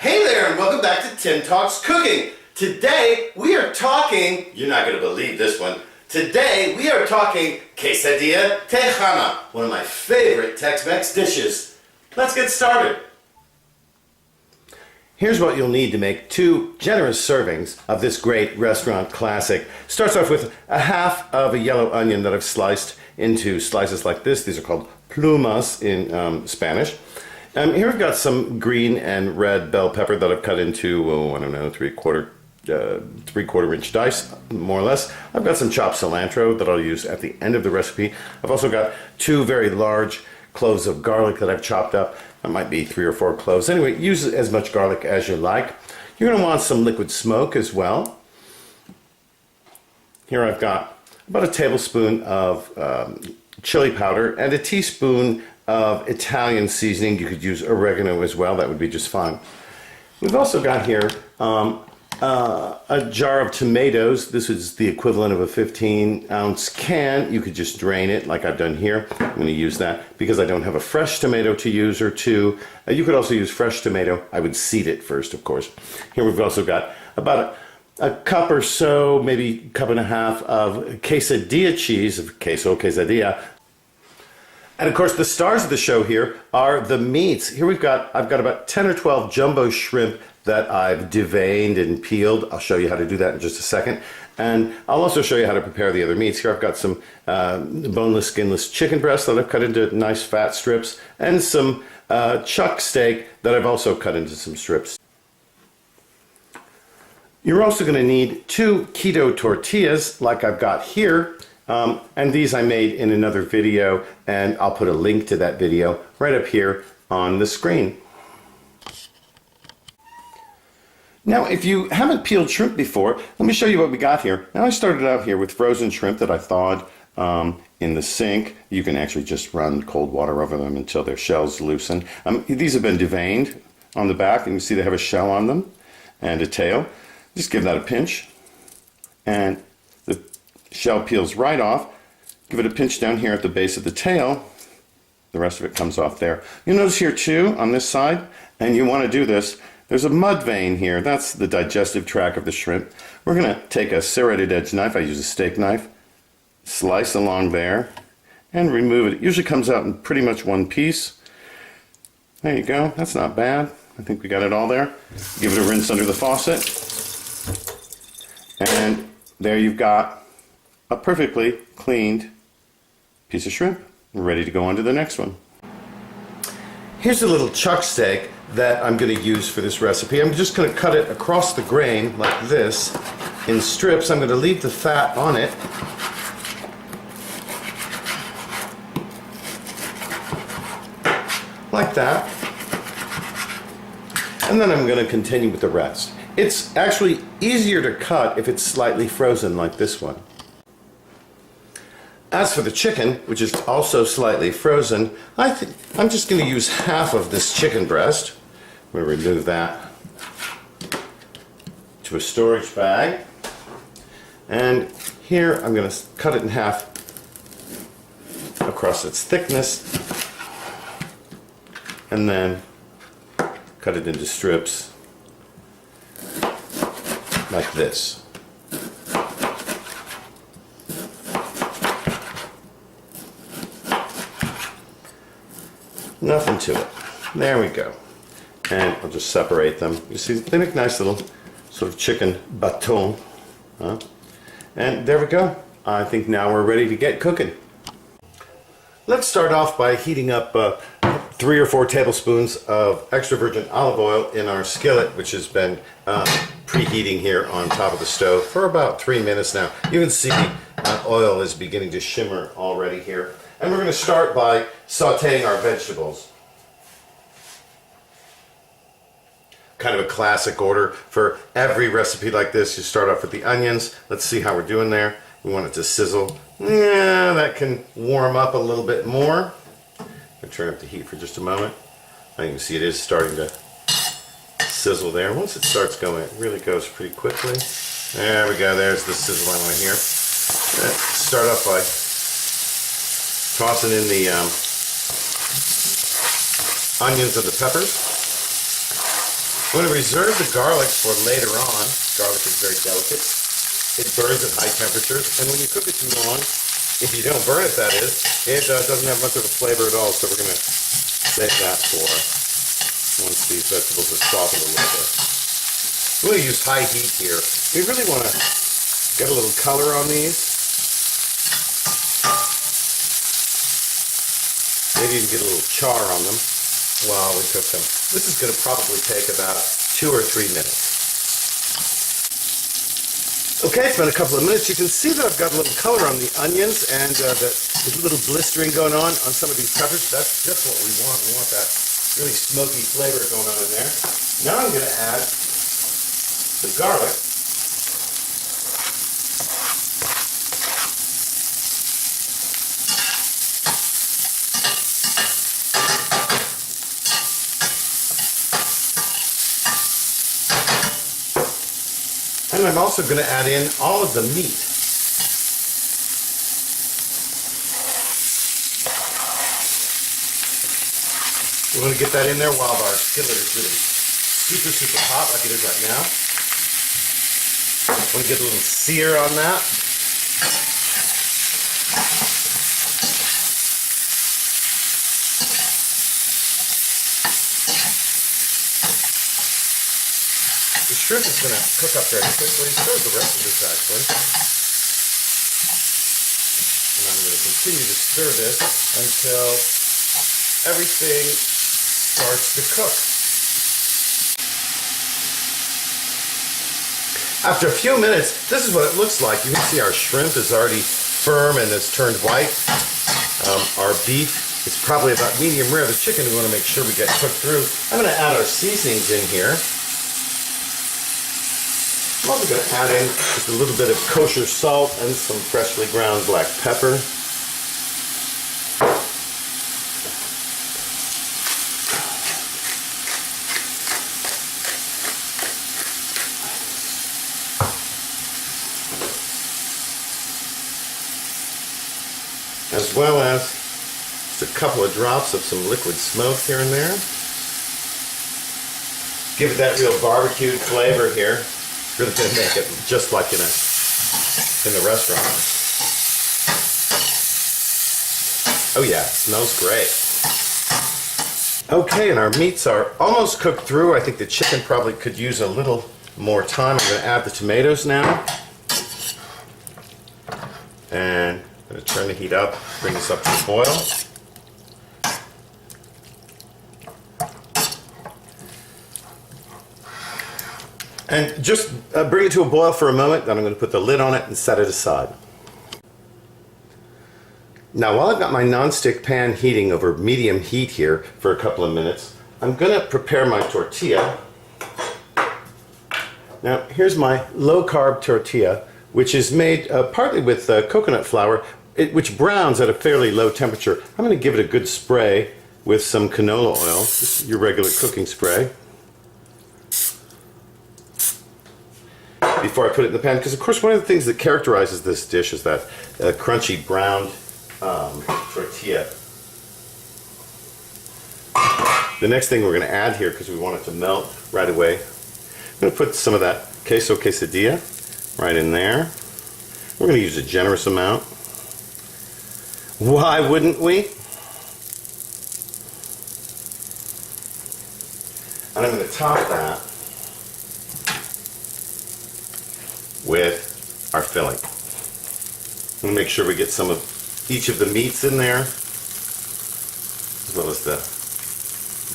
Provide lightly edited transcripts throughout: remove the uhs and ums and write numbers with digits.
Hey there, and welcome back to Tim Talks Cooking. Today we are talking, you're not going to believe this one, today we are talking Quesadilla Texana, one of my favorite Tex-Mex dishes. Let's get started. Here's what you'll need to make 2 generous servings of this great restaurant classic. Starts off with a half of a yellow onion that I've sliced into slices like this. These are called plumas in Spanish. Here we've got some green and red bell pepper that I've cut into, I don't know, three-quarter inch dice, more or less. I've got some chopped cilantro that I'll use at the end of the recipe. I've also got 2 very large cloves of garlic that I've chopped up. That might be 3 or 4 cloves. Anyway, use as much garlic as you like. You're going to want some liquid smoke as well. Here I've got about a tablespoon of chili powder and a teaspoon of Italian seasoning. You could use oregano as well, that would be just fine. We've also got here a jar of tomatoes. This is the equivalent of a 15-ounce can. You could just drain it like I've done here. I'm going to use that because I don't have a fresh tomato to use or 2. You could also use fresh tomato. I would seed it first, of course. Here we've also got about a cup or so, maybe a cup and a half of quesadilla cheese, of queso quesadilla. And of course, the stars of the show here are the meats. Here I've got about 10 or 12 jumbo shrimp that I've deveined and peeled. I'll show you how to do that in just a second. And I'll also show you how to prepare the other meats. Here I've got some boneless, skinless chicken breasts that I've cut into nice fat strips, and some chuck steak that I've also cut into some strips. You're also going to need 2 keto tortillas like I've got here. And these I made in another video, and I'll put a link to that video right up here on the screen. Now, if you haven't peeled shrimp before, let me show you what we got here. Now, I started out here with frozen shrimp that I thawed in the sink. You can actually just run cold water over them until their shells loosen. These have been deveined on the back, and you see they have a shell on them and a tail. Just give that a pinch, and the shell peels right off. Give it a pinch down here at the base of the tail. The rest of it comes off there. You'll notice here too, on this side, and you want to do this, there's a mud vein here. That's the digestive tract of the shrimp. We're going to take a serrated edge knife. I use a steak knife. Slice along there and remove it. It usually comes out in pretty much one piece. There you go. That's not bad. I think we got it all there. Give it a rinse under the faucet. And there you've got a perfectly cleaned piece of shrimp. We're ready to go on to the next one. Here's a little chuck steak that I'm going to use for this recipe. I'm just going to cut it across the grain like this in strips. I'm going to leave the fat on it. Like that. And then I'm going to continue with the rest. It's actually easier to cut if it's slightly frozen like this one. As for the chicken, which is also slightly frozen, I'm just going to use half of this chicken breast. I'm going to remove that to a storage bag. And here I'm going to cut it in half across its thickness, and then cut it into strips like this. Nothing to it. There we go. And I'll just separate them. You see, they make nice little sort of chicken bâton. And there we go. I think now we're ready to get cooking. Let's start off by heating up 3 or 4 tablespoons of extra virgin olive oil in our skillet, which has been preheating here on top of the stove for about 3 minutes now. You can see the oil is beginning to shimmer already here. And we're going to start by sauteing our vegetables. Kind of a classic order for every recipe like this. You start off with the onions. Let's see how we're doing there. We want it to sizzle. Yeah, that can warm up a little bit more. I'll turn up the heat for just a moment. Now you can see it is starting to sizzle there. Once it starts going, it really goes pretty quickly. There we go. There's the sizzle I want to hear. Start off by tossing in the onions and the peppers. I'm going to reserve the garlic for later on. Garlic is very delicate. It burns at high temperatures, and when you cook it too long, if you don't burn it, that is, it doesn't have much of a flavor at all. So we're going to save that for once these vegetables are softened a little bit. We're going to use high heat here. We really want to get a little color on these. Maybe even get a little char on them while we cook them. This is going to probably take about 2 or 3 minutes. Okay, it's been a couple of minutes. You can see that I've got a little color on the onions and there's a little blistering going on some of these peppers. That's just what we want. We want that really smoky flavor going on in there. Now I'm going to add the garlic. And I'm also going to add in all of the meat. We want to get that in there while our skillet is really super, super hot like it is right now. Want to get a little sear on that. The shrimp is going to cook up very quickly, so is the rest of this actually. And I'm going to continue to stir this until everything starts to cook. After a few minutes, this is what it looks like. You can see our shrimp is already firm and has turned white. Our beef is probably about medium rare. The chicken we want to make sure we get cooked through. I'm going to add our seasonings in here. I'm also going to add in just a little bit of kosher salt and some freshly ground black pepper. As well as just a couple of drops of some liquid smoke here and there. Give it that real barbecued flavor here. Really going to make it just like in the restaurant. Oh yeah, it smells great. Okay, and our meats are almost cooked through. I think the chicken probably could use a little more time. I'm going to add the tomatoes now. And I'm going to turn the heat up, bring this up to a boil. And just bring it to a boil for a moment, then I'm going to put the lid on it and set it aside. Now while I've got my nonstick pan heating over medium heat here for a couple of minutes, I'm going to prepare my tortilla. Now here's my low-carb tortilla, which is made partly with coconut flour, which browns at a fairly low temperature. I'm going to give it a good spray with some canola oil, just your regular cooking spray, before I put it in the pan, because of course one of the things that characterizes this dish is that crunchy browned tortilla. The next thing we're going to add here, because we want it to melt right away, I'm going to put some of that queso quesadilla right in there. We're going to use a generous amount. Why wouldn't we? And I'm going to top that with our filling. I'm going to make sure we get some of each of the meats in there, as well as the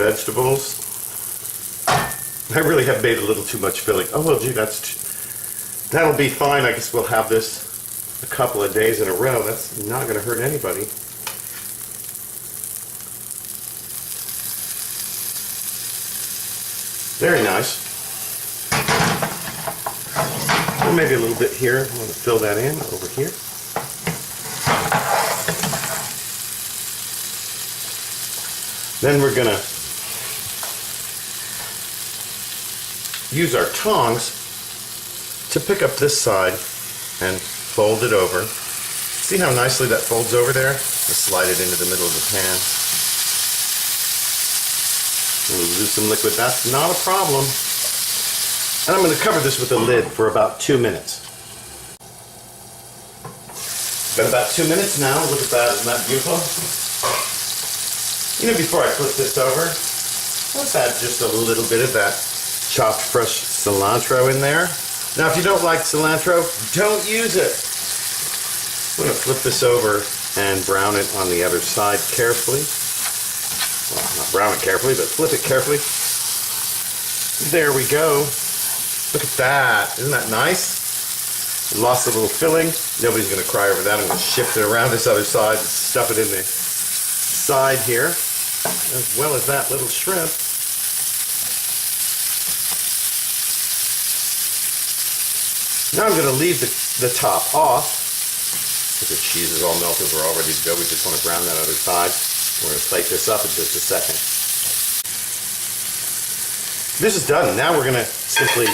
vegetables. I really have made a little too much filling. Oh well, gee, that'll be fine. I guess we'll have this a couple of days in a row. That's not going to hurt anybody. Very nice. Well, maybe a little bit here. I want to fill that in over here. Then we're going to use our tongs to pick up this side and fold it over. See how nicely that folds over there? Just slide it into the middle of the pan. We'll lose some liquid. That's not a problem. And I'm going to cover this with a lid for about 2 minutes. Got about 2 minutes now. Look at that. Isn't that beautiful? You know, before I flip this over, let's add just a little bit of that chopped fresh cilantro in there. Now, if you don't like cilantro, don't use it. I'm going to flip this over and brown it on the other side carefully. Well, not brown it carefully, but flip it carefully. There we go. Look at that. Isn't that nice? Lost a little filling. Nobody's going to cry over that. I'm going to shift it around this other side and stuff it in the side here, as well as that little shrimp. Now I'm going to leave the top off. The cheese is all melted. We're all ready to go. We just want to brown that other side. We're going to plate this up in just a second. This is done. Now we're going to simply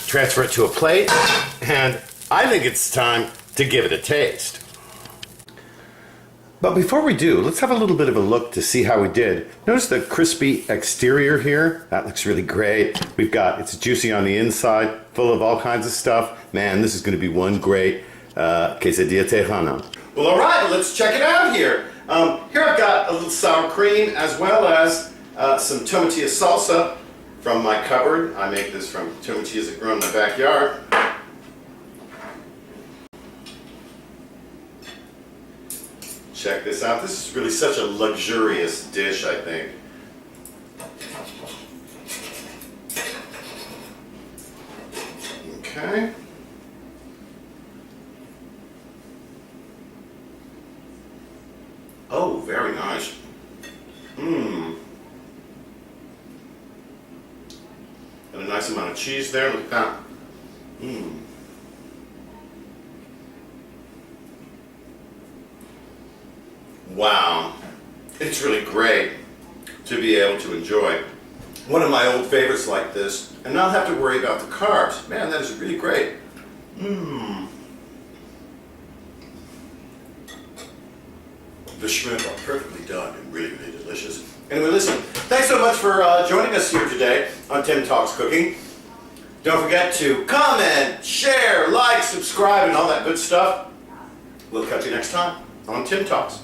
transfer it to a plate, and I think it's time to give it a taste. But before we do, let's have a little bit of a look to see how we did. Notice the crispy exterior here. That looks really great. It's juicy on the inside, full of all kinds of stuff. Man, this is going to be one great Quesadilla Texana. Well, all right, let's check it out here. Here I've got a little sour cream as well as some tomatillo salsa from my cupboard. I make this from tomatillos that grow in my backyard. Check this out. This is really such a luxurious dish, I think. Okay. Oh, very nice. Mmm. And a nice amount of cheese there. Look at that. Mmm. Wow. It's really great to be able to enjoy one of my old favorites like this and not have to worry about the carbs. Man, that is really great. Mmm. The shrimp are perfectly done and really, really delicious. Anyway, listen, thanks so much for joining us here today on Tim Talks Cooking. Don't forget to comment, share, like, subscribe, and all that good stuff. We'll catch you next time on Tim Talks.